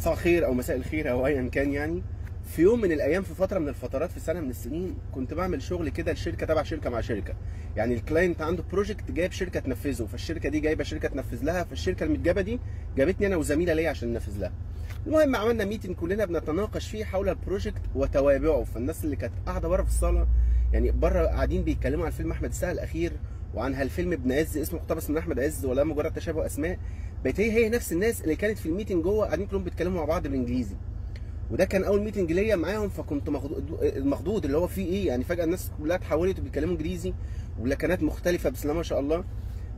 صباح الخير او مساء الخير او ايا كان. يعني في يوم من الايام، في فتره من الفترات، في سنه من السنين، كنت بعمل شغل كده لشركه تبع شركه مع شركه. يعني الكلاينت عنده بروجكت جايب شركه تنفذه، فالشركه دي جايبه شركه تنفذ لها، فالشركه المتجابه دي جابتني انا وزميله ليا عشان ننفذ لها. المهم عملنا ميتنج كلنا بنتناقش فيه حول البروجكت وتوابعه. فالناس اللي كانت قاعده بره في الصاله، يعني بره قاعدين بيتكلموا عن فيلم احمد السقا الاخير وعن هالفيلم ابن عز اسمه اقتبس من احمد عز، ولا مجرد تشابه اسماء. بقت هي نفس الناس اللي كانت في الميتنج جوه قاعدين كلهم بيتكلموا مع بعض بالانجليزي. وده كان اول ميتنج ليا معاهم، فكنت المخضوض اللي هو فيه ايه. يعني فجاه الناس كلها اتحولت وبيتكلموا انجليزي ولكنات مختلفه، بسم الله ما شاء الله.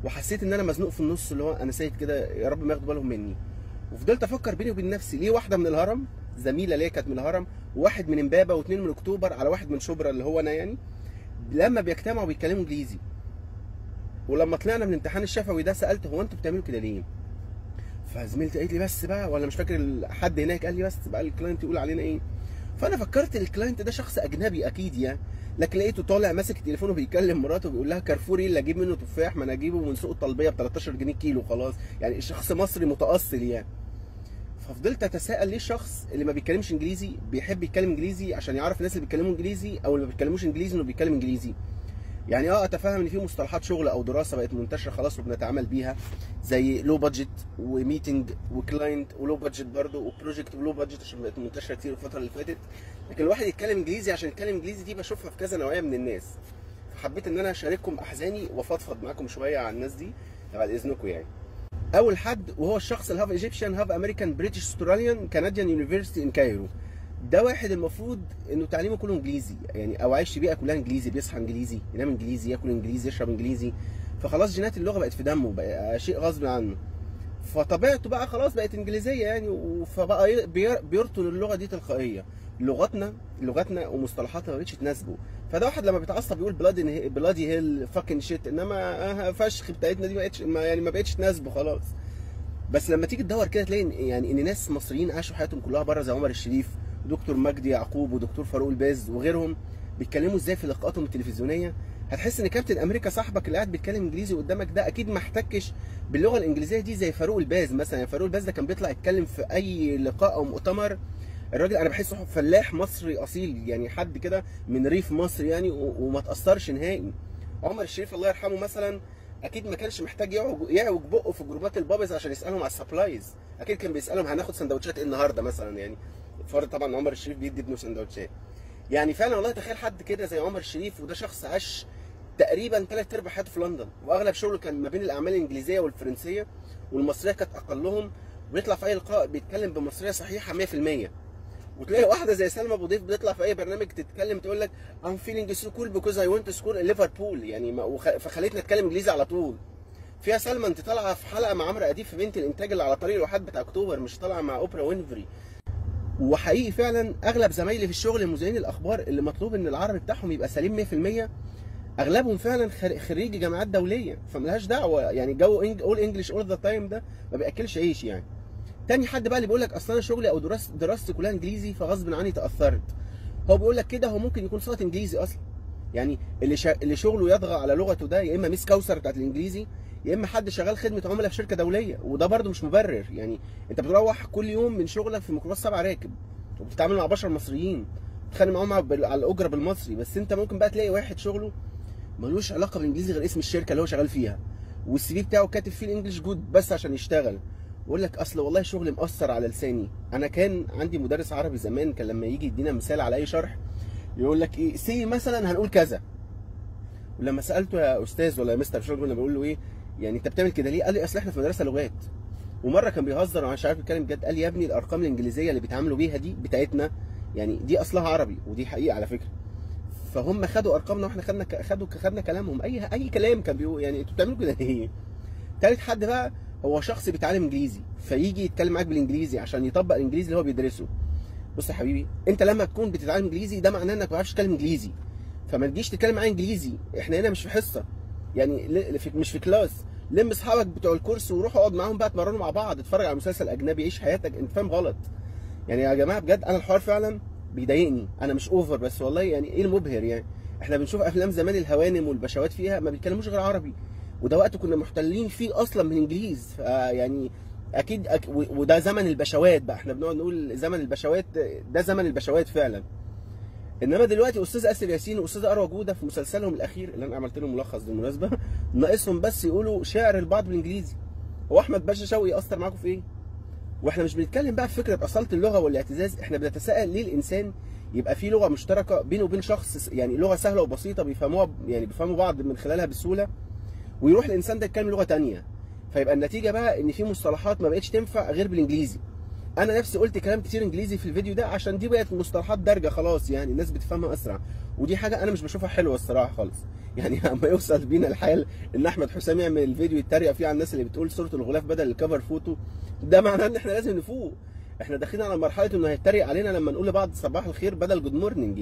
وحسيت ان انا مزنوق في النص، اللي هو انا سايب كده يا رب ما ياخدوا بالهم مني. وفضلت افكر بيني وبين نفسي، ليه واحده من الهرم زميله ليا كانت من الهرم، وواحد من امبابه، واثنين من اكتوبر، على واحد من شبرا اللي هو انا، يعني لما بيجتمعوا بيتكلموا انجليزي. ولما طلعنا من الامتحان الشفوي ده سالت هو انتوا بتعملوا كده ليه؟ فزميلتي قالت لي بس بقى، ولا مش فاكر حد هناك قال لي بس بقى الكلاينت يقول علينا ايه. فانا فكرت الكلاينت ده شخص اجنبي اكيد يعني، لكن لقيته طالع ماسك تليفونه بيكلم مراته بيقول لها كارفور ايه اللي اجيب منه تفاح، ما انا اجيبه من سوق الطلبيه ب 13 جنيه كيلو خلاص. يعني شخص مصري متاصل يعني. ففضلت اتساءل ليه الشخص اللي ما بيتكلمش انجليزي بيحب يتكلم انجليزي عشان يعرف الناس اللي بيتكلموا انجليزي او اللي ما بيتكلموش انجليزي انه بيتكلم انجليزي. يعني اتفهم ان في مصطلحات شغل او دراسه بقت منتشره خلاص وبنتعامل بيها، زي لو بادجت وميتنج وكلاينت ولو بادجت برضه وبروجكت ولو بادجت، عشان بقت منتشره كتير الفتره اللي فاتت. لكن الواحد يتكلم انجليزي عشان يتكلم انجليزي دي بشوفها في كذا نوعيه من الناس. فحبيت ان انا اشارككم احزاني وافضفض معاكم شويه عن الناس دي بعد اذنكم يعني. اول حد وهو الشخص الهاف ايجيبشن هاف امريكان بريتش استراليان كنديان يونيفرستي ان كايرو. ده واحد المفروض انه تعليمه كله انجليزي، يعني او عايش في بيئه كلها انجليزي، بيصحى انجليزي، ينام انجليزي، ياكل انجليزي، يشرب انجليزي. فخلاص جينات اللغه بقت في دمه، بقى شيء غصب عنه. فطبيعته بقى خلاص بقت انجليزيه يعني، فبقى بيرطل اللغه دي تلقائيه. لغتنا ومصطلحاتنا ما بقتش تناسبه. فده واحد لما بيتعصب يقول بلادي هيل فاكن شيت، انما فشخ بتاعتنا دي ما بقتش تناسبه خلاص. بس لما تيجي تدور كده تلاقي يعني ان ناس مصريين عاشوا حياتهم كلها بره زي عمر الشريف ودكتور مجدي يعقوب ودكتور فاروق الباز وغيرهم بيتكلموا ازاي في لقاءاتهم التلفزيونيه. هتحس ان كابتن امريكا صاحبك اللي قاعد بيتكلم انجليزي قدامك ده اكيد ما احتكش باللغه الانجليزيه دي زي فاروق الباز مثلا. يعني فاروق الباز ده كان بيطلع يتكلم في اي لقاء او مؤتمر، الراجل انا بحسه فلاح مصري اصيل، يعني حد كده من ريف مصر يعني، وما تاثرش نهائي. عمر الشريف الله يرحمه مثلا اكيد ما كانش محتاج يعوج بقه في جروبات البابز عشان يسالهم على السبلايز. اكيد كان بيسالهم هناخد سندوتشات ايه النهارده مثلا، يعني فرض طبعا عمر الشريف بيدي ابنه سندوتشات. يعني فعلا والله تخيل حد كده زي عمر الشريف، وده شخص عاش تقريبا 3/4 حياته في لندن، واغلب شغله كان ما بين الاعمال الانجليزيه والفرنسيه، والمصريه كانت اقلهم. ويطلع في اي لقاء بيتكلم بمصريه صحيحه 100%. وتلاقي واحده زي سلمى ابو ضيف بتطلع في اي برنامج تتكلم تقول لك I'm feeling so cool because I went to school in Liverpool، يعني فخلتني اتكلم انجليزي على طول. فيها سلمى انت طالعه في حلقه مع عمرو اديب في بنت الانتاج اللي على طريق الواحات بتاع اكتوبر، مش طالعه مع اوبرا وينفري. وحقيقي فعلا اغلب زمايلي في الشغل مذيعين الاخبار اللي مطلوب ان العربي بتاعهم يبقى سليم 100%، اغلبهم فعلا خريجي جامعات دوليه، فملهاش دعوه يعني جو اول انجلش اول ذا تايم ده ما بياكلش عيش يعني. تاني حد بقى اللي بيقول لك اصل انا شغلي او دراستي كلها انجليزي فغصب عني تاثرت. هو بيقول لك كده، هو ممكن يكون ساقط انجليزي اصلا. يعني اللي شغله يطغى على لغته ده يا اما ميس كوثر بتاعت الانجليزي، يا اما حد شغال خدمه عملاء في شركه دوليه، وده برده مش مبرر. يعني انت بتروح كل يوم من شغلك في ميكروباص 7 راكب وبتتعامل مع بشر مصريين، بتتخانق معاهم على الاجره بالمصري. بس انت ممكن بقى تلاقي واحد شغله ملوش علاقه بالانجليزي غير اسم الشركه اللي هو شغال فيها، والسي في بتاعه كاتب فيه الانجليش جود بس عشان يشتغل. ويقول لك اصل والله شغلي مأثر على لساني. انا كان عندي مدرس عربي زمان كان لما يجي يدينا مثال على اي شرح يقول لك ايه سي مثلا هنقول كذا، ولما سالته يا استاذ ولا يا مستر شغل انا بقول له ايه يعني انت بتعمل كده ليه؟ قال لي اصل احنا في مدرسه لغات. ومره كان بيهزر ومش عارف يتكلم بجد، قال لي يا ابني الارقام الانجليزيه اللي بيتعاملوا بيها دي بتاعتنا يعني دي اصلها عربي، ودي حقيقه على فكره. فهم خدوا ارقامنا واحنا خدنا كلامهم، اي كلام كان بيقول يعني انتوا بتعملوا كده ليه؟ تالت حد بقى هو شخص بيتعلم انجليزي فيجي يتكلم معاك بالانجليزي عشان يطبق الانجليزي اللي هو بيدرسه. بص يا حبيبي، انت لما تكون بتتعلم انجليزي ده معناه انك ما بتعرفش تتكلم انجليزي، فما تجيش تتكلم معايا انجليزي. احنا هنا مش في حصه يعني، مش في كلاس. لم اصحابك بتوع الكورس وروح اقعد معاهم بقى اتمرنوا مع بعض، اتفرج على مسلسل اجنبي، عيش حياتك. انت فاهم غلط يعني يا جماعه بجد. انا الحوار فعلا بيضايقني، انا مش اوفر بس والله. يعني ايه المبهر يعني؟ احنا بنشوف افلام زمان الهوانم والبشوات فيها ما بيتكلموش غير عربي، وده وقت كنا محتلين فيه اصلا من انجليز. يعني اكيد وده زمن البشوات بقى، احنا بنقعد نقول زمن البشوات، ده زمن البشوات فعلا. انما دلوقتي استاذ اسر ياسين واستاذ اروى جوده في مسلسلهم الاخير اللي انا عملت لهم ملخص بالمناسبه، ناقصهم بس يقولوا شعر البعض بالانجليزي. هو احمد باشا شوقي اثر معاكم في ايه؟ واحنا مش بنتكلم بقى في فكره اصاله اللغه والاعتزاز، احنا بنتساءل ليه الانسان يبقى في لغه مشتركه بينه وبين شخص، يعني لغه سهله وبسيطه بيفهموها، يعني بيفهموا بعض من خلالها بسهوله، ويروح الانسان ده يتكلم لغه ثانيه، فيبقى النتيجه بقى ان في مصطلحات ما بقتش تنفع غير بالانجليزي. انا نفسي قلت كلام كتير انجليزي في الفيديو ده عشان دي بقت مصطلحات دارجه خلاص، يعني الناس بتفهمها اسرع، ودي حاجه انا مش بشوفها حلوه الصراحه خالص. يعني اما يوصل بينا الحال ان احمد حسام يعمل الفيديو يتريق فيه على الناس اللي بتقول صوره الغلاف بدل الكفر فوتو، ده معناه ان احنا لازم نفوق. احنا داخلين على مرحله انه هيتريق علينا لما نقول لبعض صباح الخير بدل جود مورنينج،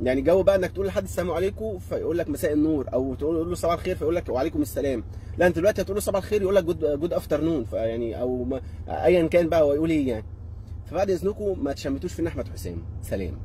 يعني جو بقى انك تقول لحد السلام عليكم فيقول لك مساء النور، او تقول له صباح الخير فيقول لك وعليكم السلام. لا انت دلوقتي هتقول له صباح الخير يقول لك جود افترنون، فيعني او ايا كان بقى هو يقول ايه يعني. فبعد اذنكم ما تشمتوش فينا احمد حسام، سلام.